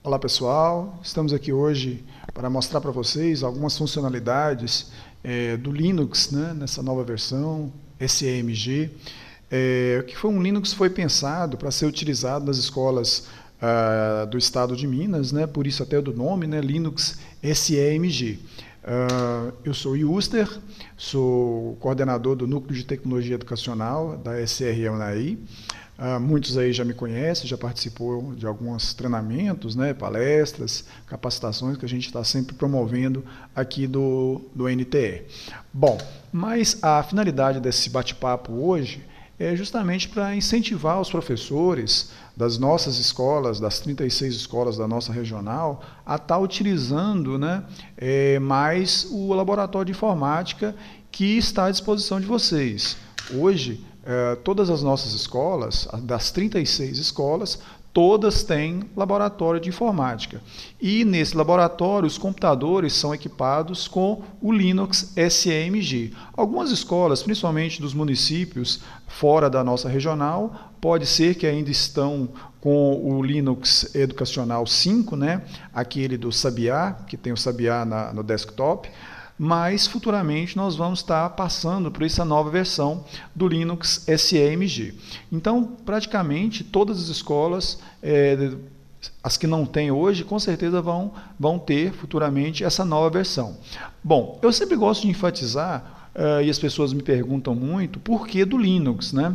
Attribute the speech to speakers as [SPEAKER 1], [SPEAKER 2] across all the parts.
[SPEAKER 1] Olá pessoal, estamos aqui hoje para mostrar para vocês algumas funcionalidades do Linux, né, nessa nova versão SEMG, que foi um Linux que foi pensado para ser utilizado nas escolas do estado de Minas, né, por isso até do nome, né, Linux SEMG. Eu sou Yuster, sou coordenador do Núcleo de Tecnologia Educacional da SRE Unai. Muitos aí já me conhecem, já participou de alguns treinamentos, né, palestras, capacitações que a gente está sempre promovendo aqui do NTE. Bom, mas a finalidade desse bate-papo hoje é justamente para incentivar os professores das nossas escolas, das 36 escolas da nossa regional, a estar utilizando, né, mais o laboratório de informática que está à disposição de vocês. Hoje, todas as nossas escolas, das 36 escolas, todas têm laboratório de informática. E nesse laboratório, os computadores são equipados com o Linux SEMG. Algumas escolas, principalmente dos municípios fora da nossa regional, pode ser que ainda estão com o Linux Educacional 5, né? Aquele do Sabiá, que tem o Sabiá no desktop, mas futuramente nós vamos estar passando por essa nova versão do Linux SEMG. Então, praticamente todas as escolas, as que não têm hoje, com certeza vão ter futuramente essa nova versão. Bom, eu sempre gosto de enfatizar, e as pessoas me perguntam muito, por que do Linux, né?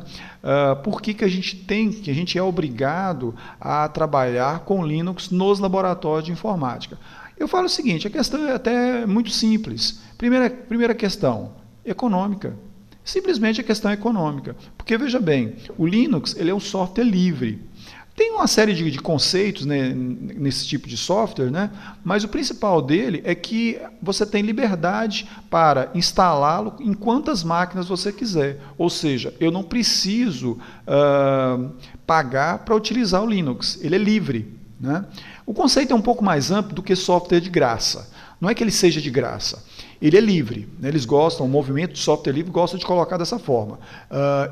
[SPEAKER 1] Por que a gente é obrigado a trabalhar com Linux nos laboratórios de informática? Eu falo o seguinte, a questão é até muito simples. Primeira questão, econômica. Simplesmente a questão econômica. Porque, veja bem, o Linux ele é um software livre. Tem uma série de conceitos, né, nesse tipo de software, né, mas o principal dele é que você tem liberdade para instalá-lo em quantas máquinas você quiser. Ou seja, eu não preciso pagar para utilizar o Linux. Ele é livre, né? O conceito é um pouco mais amplo do que software de graça. Não é que ele seja de graça, ele é livre, né? Eles gostam, o movimento de software livre gosta de colocar dessa forma.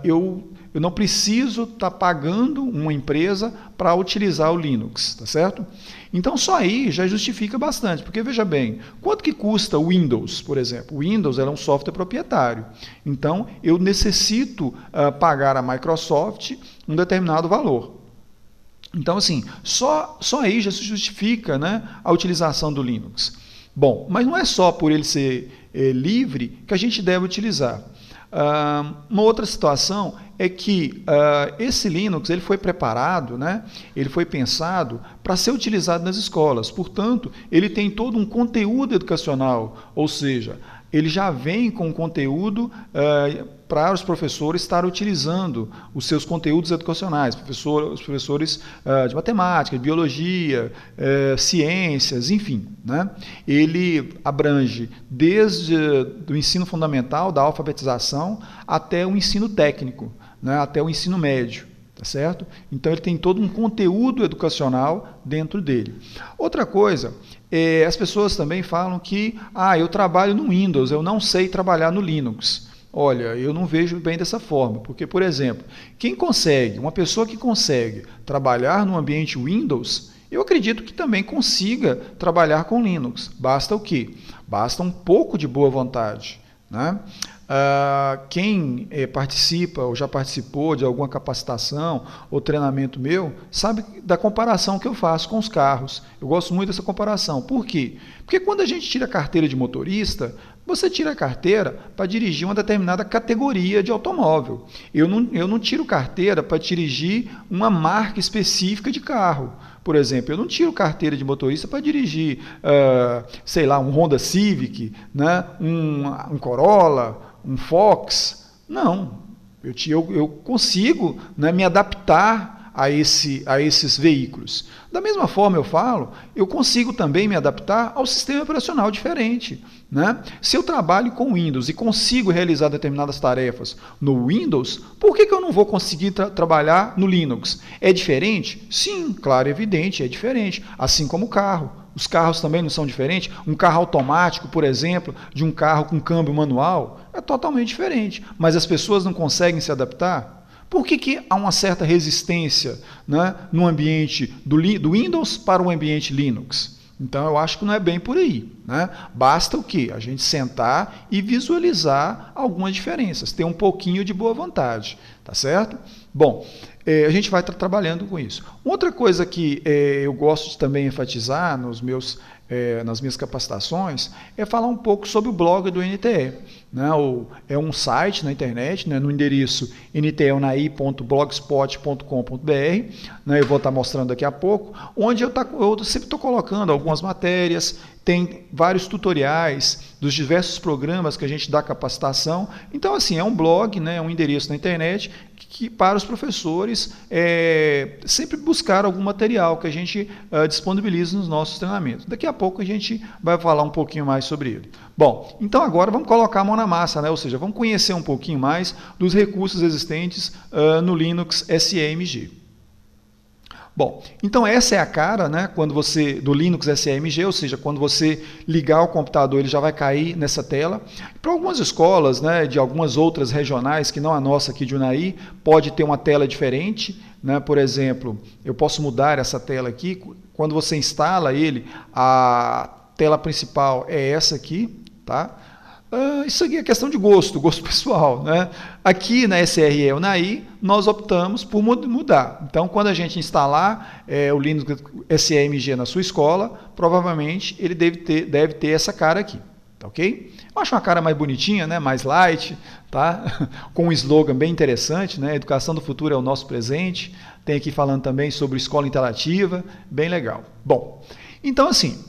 [SPEAKER 1] Eu não preciso estar pagando uma empresa para utilizar o Linux, tá certo? Então só aí já justifica bastante, porque veja bem, quanto que custa o Windows, por exemplo? O Windows é um software proprietário, então eu necessito pagar à Microsoft um determinado valor. Então, assim, só aí já se justifica, né, a utilização do Linux. Bom, mas não é só por ele ser livre que a gente deve utilizar. Uma outra situação é que esse Linux ele foi preparado, né, ele foi pensado para ser utilizado nas escolas. Portanto, ele tem todo um conteúdo educacional, ou seja, ele já vem com conteúdo para os professores estar utilizando os seus conteúdos educacionais, os professores de matemática, de biologia, ciências, enfim, né? Ele abrange desde o ensino fundamental, da alfabetização, até o ensino técnico, né? Até o ensino médio. Tá certo? Então ele tem todo um conteúdo educacional dentro dele. Outra coisa, as pessoas também falam que eu trabalho no Windows, eu não sei trabalhar no Linux. Olha, eu não vejo bem dessa forma, porque, por exemplo, uma pessoa que consegue trabalhar no ambiente Windows, eu acredito que também consiga trabalhar com Linux. Basta o quê? Basta um pouco de boa vontade, né? Quem participa ou já participou de alguma capacitação ou treinamento meu, sabe da comparação que eu faço com os carros. Eu gosto muito dessa comparação. Por quê? Porque quando a gente tira a carteira de motorista, você tira a carteira para dirigir uma determinada categoria de automóvel. Eu não tiro carteira para dirigir uma marca específica de carro. Por exemplo, eu não tiro carteira de motorista para dirigir, sei lá, um Honda Civic, né, um Corolla, um Fox. Não, eu consigo, né, me adaptar a esses veículos. Da mesma forma, eu consigo também me adaptar ao sistema operacional diferente, né? Se eu trabalho com Windows e consigo realizar determinadas tarefas no Windows, por que eu não vou conseguir trabalhar no Linux? É diferente? Sim, claro, evidente, é diferente. Assim como o carro. Os carros também não são diferentes. Um carro automático, por exemplo, de um carro com câmbio manual, é totalmente diferente. Mas as pessoas não conseguem se adaptar? Por que há uma certa resistência, né, no ambiente do Windows para o ambiente Linux? Então, eu acho que não é bem por aí, né? Basta o quê? A gente sentar e visualizar algumas diferenças, ter um pouquinho de boa vontade, tá certo? Bom, a gente vai estar trabalhando com isso. Outra coisa que eu gosto de também enfatizar nas minhas capacitações é falar um pouco sobre o blog do NTE. Né? É um site na internet, né, no endereço nteunaí.blogspot.com.br, né, eu vou estar mostrando daqui a pouco, onde eu sempre estou colocando algumas matérias, tem vários tutoriais dos diversos programas que a gente dá capacitação. Então, assim, é um blog, né, um endereço na internet que para os professores sempre buscar algum material que a gente disponibiliza nos nossos treinamentos. Daqui a pouco a gente vai falar um pouquinho mais sobre ele. Bom, então agora vamos colocar a mão na massa, né? Ou seja, vamos conhecer um pouquinho mais dos recursos existentes no Linux SEMG. Bom, então essa é a cara, né, do Linux SEMG, ou seja, quando você ligar o computador ele já vai cair nessa tela. Para algumas escolas, né, de algumas outras regionais, que não a nossa aqui de Unai, pode ter uma tela diferente, né? Por exemplo, eu posso mudar essa tela aqui, quando você instala ele, a tela principal é essa aqui, tá? Isso aqui é questão de gosto pessoal, né? Aqui na SRE Unai, nós optamos por mudar. Então, quando a gente instalar o Linux SEMG na sua escola, provavelmente ele deve ter essa cara aqui, tá ok? Eu acho uma cara mais bonitinha, né? Mais light, tá? Com um slogan bem interessante, né? Educação do futuro é o nosso presente. Tem aqui falando também sobre escola interativa, bem legal. Bom, então assim,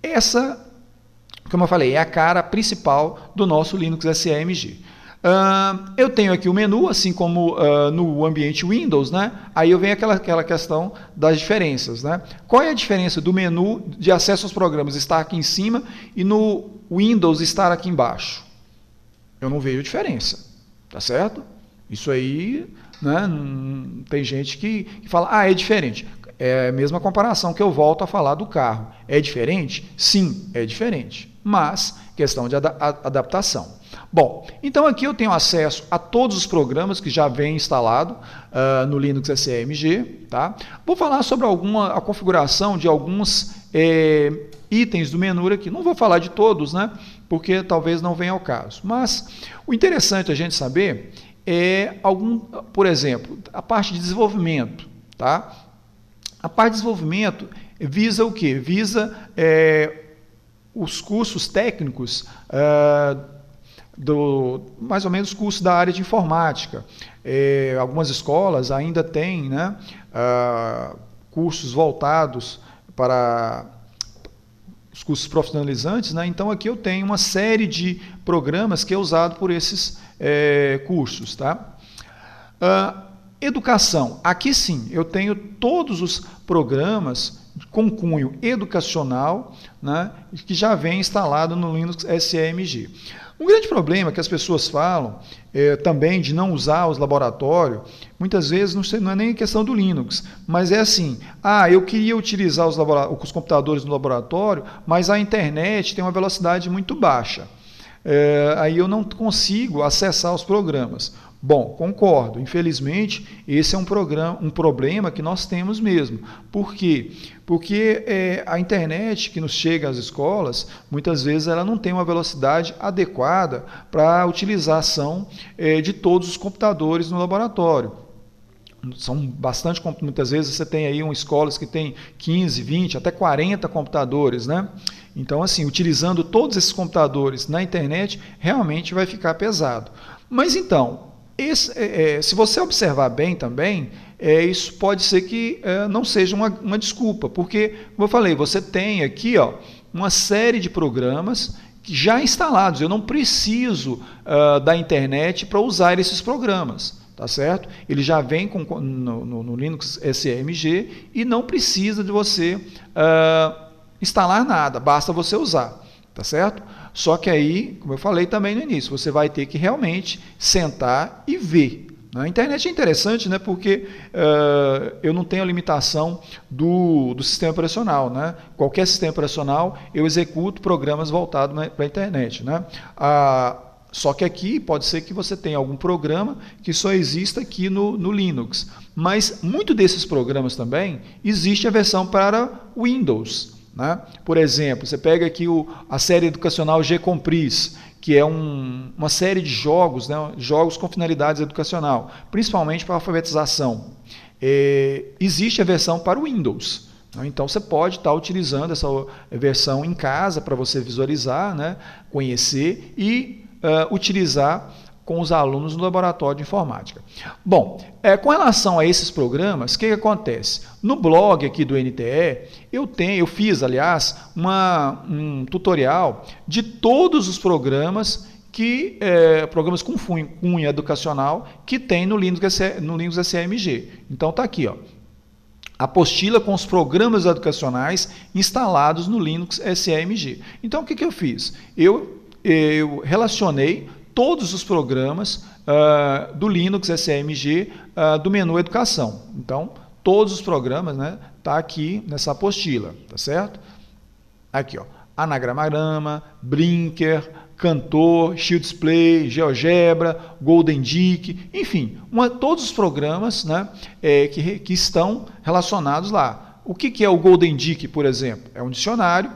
[SPEAKER 1] essa, como eu falei, é a cara principal do nosso Linux SEMG. Eu tenho aqui o menu, assim como no ambiente Windows, né? Aí eu venho aquela questão das diferenças, né? Qual é a diferença do menu de acesso aos programas estar aqui em cima e no Windows estar aqui embaixo? Eu não vejo diferença, tá certo? Isso aí, né? Tem gente que fala, é diferente. É a mesma comparação que eu volto a falar do carro. É diferente? Sim, é diferente. Mas, questão de adaptação. Bom, então aqui eu tenho acesso a todos os programas que já vem instalado no Linux SEMG. Tá? Vou falar sobre a configuração de alguns itens do menu aqui. Não vou falar de todos, né? Porque talvez não venha ao caso. Mas o interessante a gente saber é por exemplo, a parte de desenvolvimento. Tá? A parte de desenvolvimento visa o quê? Visa os cursos técnicos, mais ou menos cursos da área de informática. Algumas escolas ainda têm, né, cursos voltados para os cursos profissionalizantes, né? Então aqui eu tenho uma série de programas que é usado por esses cursos. Tá? Educação, aqui sim, eu tenho todos os programas com cunho educacional, né, que já vem instalado no Linux SEMG. Um grande problema que as pessoas falam também de não usar os laboratórios, muitas vezes não é nem questão do Linux, mas é assim, eu queria utilizar os computadores no laboratório, mas a internet tem uma velocidade muito baixa. Aí eu não consigo acessar os programas. Bom, concordo. Infelizmente, esse é um problema que nós temos mesmo. Por quê? Porque a internet que nos chega às escolas, muitas vezes ela não tem uma velocidade adequada para a utilização de todos os computadores no laboratório. São bastante, muitas vezes você tem aí escolas que tem 15, 20, até 40 computadores, né? Então, assim, utilizando todos esses computadores na internet, realmente vai ficar pesado. Mas então, se você observar bem também, isso pode ser que não seja uma desculpa, porque, como eu falei, você tem aqui uma série de programas já instalados. Eu não preciso da internet para usar esses programas. Tá certo? Ele já vem no Linux SEMG e não precisa de você instalar nada, basta você usar. Tá certo? Só que aí, como eu falei também no início, você vai ter que realmente sentar e ver. A internet é interessante, né, porque eu não tenho a limitação do sistema operacional. Né? Qualquer sistema operacional, eu executo programas voltados para a internet. Né? Só que aqui pode ser que você tenha algum programa que só exista aqui no Linux. Mas muito desses programas também existe a versão para Windows, né? Por exemplo, você pega aqui a série educacional Gcompris, que é uma série de jogos, né? Jogos com finalidades educacional, principalmente para alfabetização. Existe a versão para o Windows. Então você pode estar utilizando essa versão em casa para você visualizar, né? Conhecer e utilizar com os alunos no laboratório de informática. Bom, com relação a esses programas, o que acontece? No blog aqui do NTE, eu fiz, aliás, um tutorial de todos os programas programas com cunho educacional que tem no Linux SCMG. Então está aqui, ó, a apostila com os programas educacionais instalados no Linux SCMG. Então o que eu fiz? Eu relacionei todos os programas do Linux SCMG do menu Educação. Então, todos os programas, né, tá aqui nessa apostila, tá certo? Aqui, ó, Anagramagrama, Brinker, Cantor, Shields Play, GeoGebra, Golden Dick, enfim, todos os programas, né, que estão relacionados lá. O que é o Golden Dick, por exemplo? É um dicionário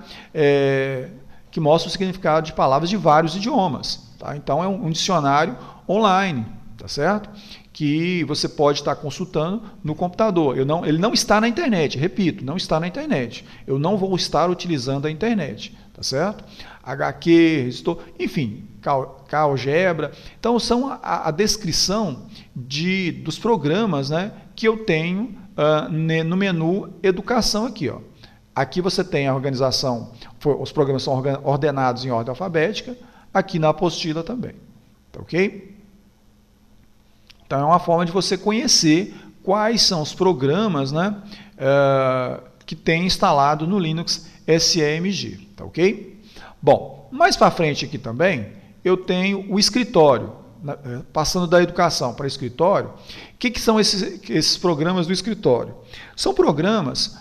[SPEAKER 1] que mostra o significado de palavras de vários idiomas. Tá? Então, é um dicionário online, tá certo? Que você pode estar consultando no computador. Ele não está na internet, repito, não está na internet. Eu não vou estar utilizando a internet, tá certo? HQ, enfim, GeoGebra. Então, são a descrição dos programas, né, que eu tenho no menu Educação aqui, ó. Aqui você tem a organização, os programas são ordenados em ordem alfabética, aqui na apostila também, tá ok? Então, é uma forma de você conhecer quais são os programas, né, que tem instalado no Linux SCMG, tá ok? Bom, mais para frente aqui também, eu tenho o escritório, passando da educação para escritório. O que são esses programas do escritório? São programas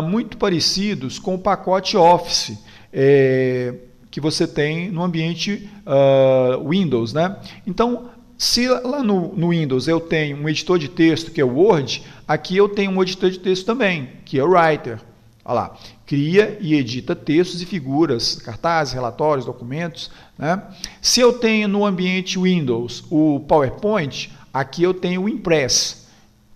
[SPEAKER 1] muito parecidos com o pacote Office, que você tem no ambiente Windows, né? Então, se lá no Windows eu tenho um editor de texto, que é o Word, aqui eu tenho um editor de texto também, que é o Writer. Olha lá, cria e edita textos e figuras, cartazes, relatórios, documentos, né? Se eu tenho no ambiente Windows o PowerPoint, aqui eu tenho o Impress.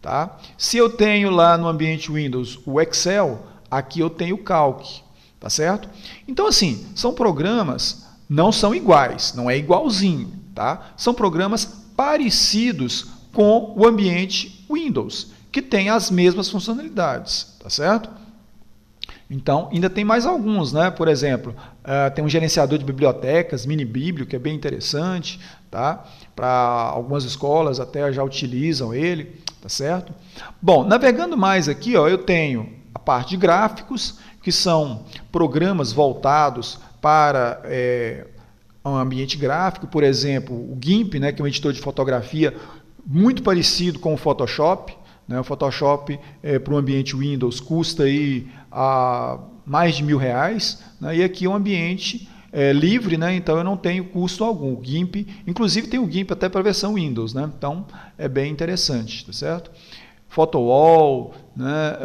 [SPEAKER 1] Tá? Se eu tenho lá no ambiente Windows o Excel, aqui eu tenho o Calc. Tá certo? Então, assim, são programas, não são iguais, não é igualzinho. Tá? São programas parecidos com o ambiente Windows, que tem as mesmas funcionalidades. Tá certo? Então, ainda tem mais alguns, né? Por exemplo, tem um gerenciador de bibliotecas, MiniBiblio, que é bem interessante, tá? Para algumas escolas até já utilizam ele, tá certo? Bom, navegando mais aqui, ó, eu tenho a parte de gráficos, que são programas voltados para um ambiente gráfico, por exemplo, o GIMP, né, que é um editor de fotografia muito parecido com o Photoshop. O Photoshop para o ambiente Windows custa aí, mais de R$1.000, né? E aqui é um ambiente livre, né? Então eu não tenho custo algum. O GIMP, inclusive tem o GIMP até para a versão Windows, né? Então é bem interessante, tá certo? PhotoWall, né?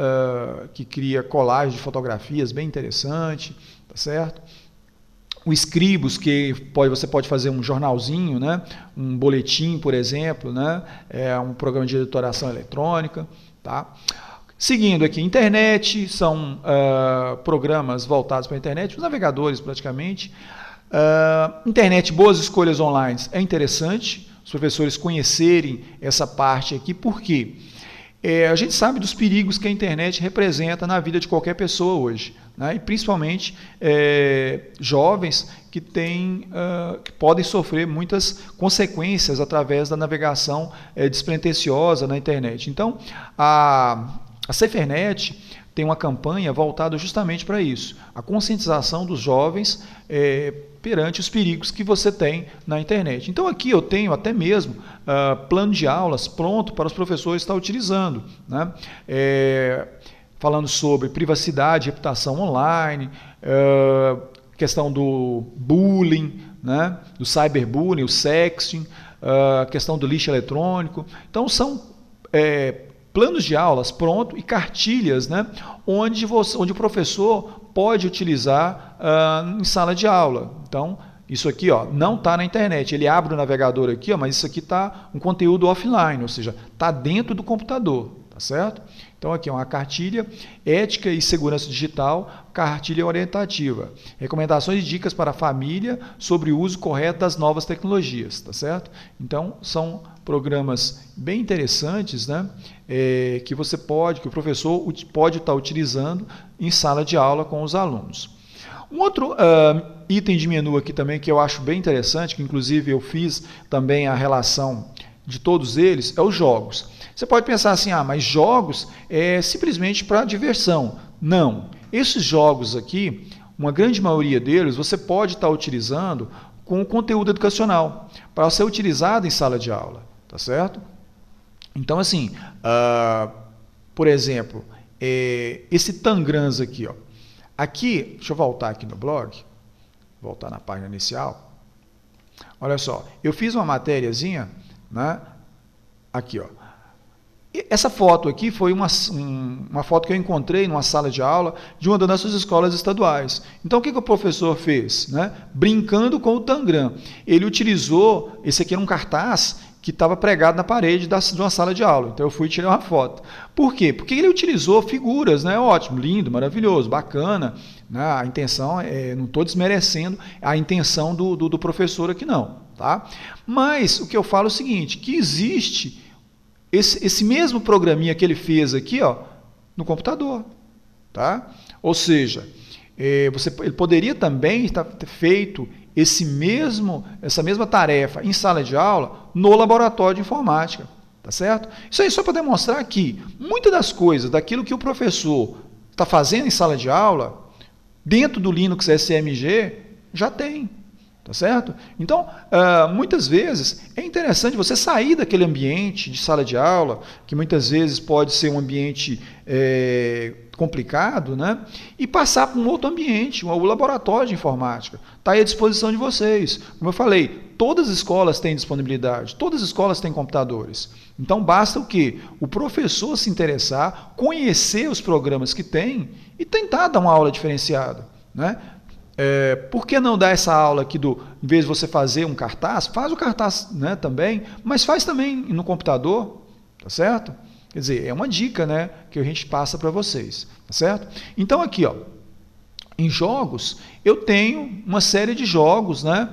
[SPEAKER 1] Que cria colagem de fotografias, bem interessante, tá certo? O Scribus, que você pode fazer um jornalzinho, né? Um boletim, por exemplo, né? É um programa de editoração eletrônica. Tá? Seguindo aqui, internet, são programas voltados para a internet, os navegadores praticamente. Internet, boas escolhas online, é interessante os professores conhecerem essa parte aqui, por quê? A gente sabe dos perigos que a internet representa na vida de qualquer pessoa hoje, né? E principalmente jovens que podem sofrer muitas consequências através da navegação despretensiosa na internet. Então, a SaferNet tem uma campanha voltada justamente para isso, a conscientização dos jovens perante os perigos que você tem na internet. Então aqui eu tenho até mesmo plano de aulas pronto para os professores estar utilizando, né? Falando sobre privacidade, reputação online, questão do bullying, né, do cyberbullying, o sexting, a questão do lixo eletrônico. Então, são planos de aulas pronto e cartilhas, né, onde o professor pode utilizar em sala de aula. Então, isso aqui, ó, não está na internet. Ele abre o navegador aqui, ó, mas isso aqui está um conteúdo offline, ou seja, está dentro do computador, tá certo? Então, aqui é uma cartilha, ética e segurança digital, cartilha orientativa. Recomendações e dicas para a família sobre o uso correto das novas tecnologias, tá certo? Então, são programas bem interessantes, né, que o professor pode estar utilizando em sala de aula com os alunos. Um outro item de menu aqui também que eu acho bem interessante, que inclusive eu fiz também a relação de todos eles, é os jogos. Você pode pensar assim, mas jogos é simplesmente para diversão. Não. Esses jogos aqui, uma grande maioria deles, você pode estar utilizando com conteúdo educacional, para ser utilizado em sala de aula, tá certo? Então, assim, por exemplo, esse Tangrams aqui, ó. Aqui, deixa eu voltar aqui no blog, voltar na página inicial. Olha só, eu fiz uma matériazinha, né? Aqui, ó. Essa foto aqui foi uma foto que eu encontrei numa sala de aula de uma das nossas escolas estaduais. Então, o que o professor fez? Né? Brincando com o Tangram. Ele utilizou, esse aqui era um cartaz que estava pregado na parede de uma sala de aula. Então, eu fui tirar uma foto. Por quê? Porque ele utilizou figuras, né? Ótimo, lindo, maravilhoso, bacana. Né? A intenção, não estou desmerecendo a intenção do professor aqui não. Tá? Mas, o que eu falo é o seguinte, que existe esse mesmo programinha que ele fez aqui, ó, no computador. Tá? Ou seja, ele poderia também ter feito essa mesma tarefa em sala de aula no laboratório de informática. Tá certo? Isso aí só para demonstrar que muitas das coisas, daquilo que o professor está fazendo em sala de aula, dentro do Linux SMG, já tem. Tá certo? Então, muitas vezes é interessante você sair daquele ambiente de sala de aula, que muitas vezes pode ser um ambiente complicado, né? E passar para um outro ambiente, o laboratório de informática. Está aí à disposição de vocês. Como eu falei, todas as escolas têm disponibilidade, todas as escolas têm computadores. Então, basta o quê? O professor se interessar, conhecer os programas que tem e tentar dar uma aula diferenciada, né? Por que não dar essa aula aqui em vez de você fazer um cartaz, faz o cartaz, né, também, mas faz também no computador, tá certo? Quer dizer, é uma dica, né, que a gente passa para vocês, tá certo? Então aqui, ó, em jogos, eu tenho uma série de jogos, né,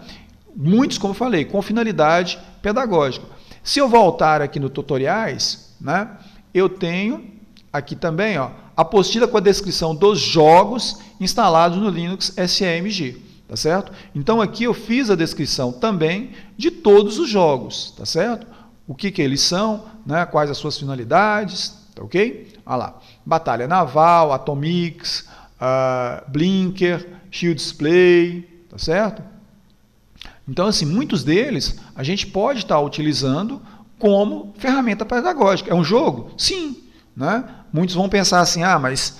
[SPEAKER 1] muitos, como eu falei, com finalidade pedagógica. Se eu voltar aqui no tutoriais, né, eu tenho aqui também, ó, apostila com a descrição dos jogos instalados no Linux SMG, tá certo? Então aqui eu fiz a descrição também de todos os jogos, tá certo? O que eles são, né? Quais as suas finalidades, tá ok? Olha lá, Batalha Naval, Atomix, Blinker, Shield Display, tá certo? Então, assim, muitos deles a gente pode estar utilizando como ferramenta pedagógica. É um jogo? Sim, né? Muitos vão pensar assim, mas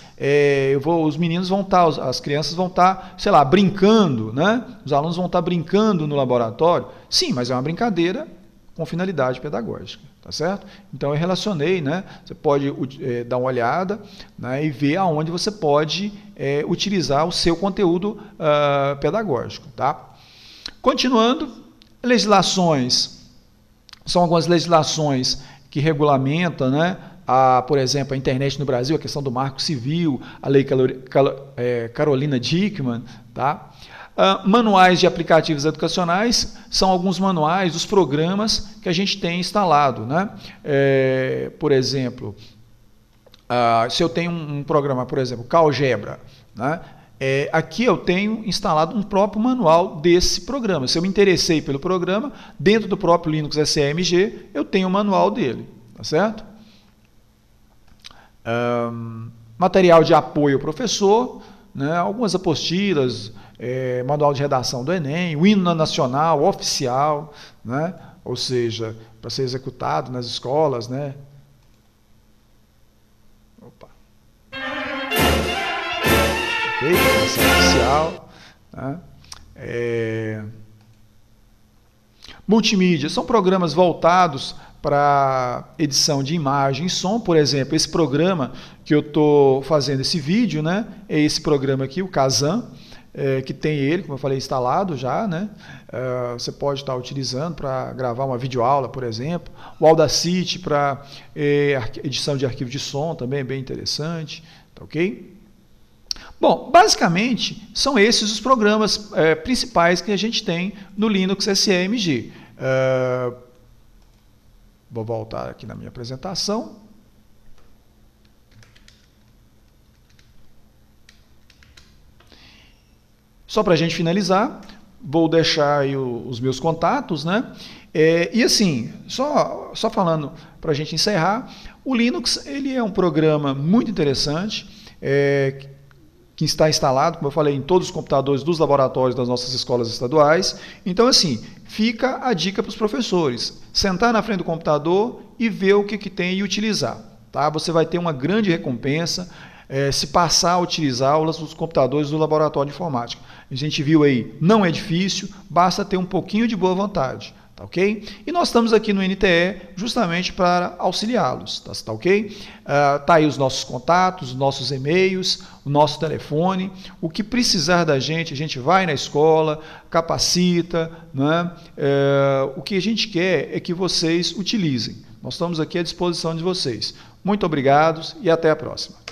[SPEAKER 1] os meninos vão estar, as crianças vão estar, sei lá, brincando, né? Os alunos vão estar brincando no laboratório. Sim, mas é uma brincadeira com finalidade pedagógica, tá certo? Então eu relacionei, né? Você pode dar uma olhada, né, e ver aonde você pode utilizar o seu conteúdo pedagógico, tá? Continuando, legislações. São algumas legislações que regulamentam, né? Por exemplo, a internet no Brasil, a questão do Marco Civil, a Lei Carolina Dickmann, tá? Manuais de aplicativos educacionais são alguns manuais dos programas que a gente tem instalado, né? Por exemplo, se eu tenho um programa, por exemplo, Calgebra, né? Aqui eu tenho instalado um próprio manual desse programa. Se eu me interessei pelo programa, dentro do próprio Linux SMG, eu tenho o manual dele, tá certo? Material de apoio ao professor, né, algumas apostilas, manual de redação do Enem, o hino nacional oficial, né, ou seja, para ser executado nas escolas, né. Opa. Ok, redação oficial, né, Multimídia são programas voltados para edição de imagem e som. Por exemplo, esse programa que eu estou fazendo esse vídeo, né, é esse programa aqui, o Kazan, que tem ele, como eu falei, instalado já, né? Você pode estar utilizando para gravar uma videoaula, por exemplo. O Audacity para edição de arquivo de som, também é bem interessante, tá ok? Bom, basicamente são esses os programas principais que a gente tem no Linux SEMG. Vou voltar aqui na minha apresentação. Só para a gente finalizar, vou deixar aí os meus contatos, né? E assim, só falando para a gente encerrar, o Linux ele é um programa muito interessante, que está instalado, como eu falei, em todos os computadores dos laboratórios das nossas escolas estaduais. Então, assim, fica a dica para os professores: sentar na frente do computador e ver o que tem e utilizar. Tá? Você vai ter uma grande recompensa se passar a utilizar os computadores do laboratório de informática. A gente viu aí, não é difícil, basta ter um pouquinho de boa vontade. Tá ok? E nós estamos aqui no NTE justamente para auxiliá-los, tá ok? Tá aí os nossos contatos, os nossos e-mails, o nosso telefone. O que precisar da gente, a gente vai na escola, capacita, né? O que a gente quer é que vocês utilizem. Nós estamos aqui à disposição de vocês. Muito obrigado e até a próxima.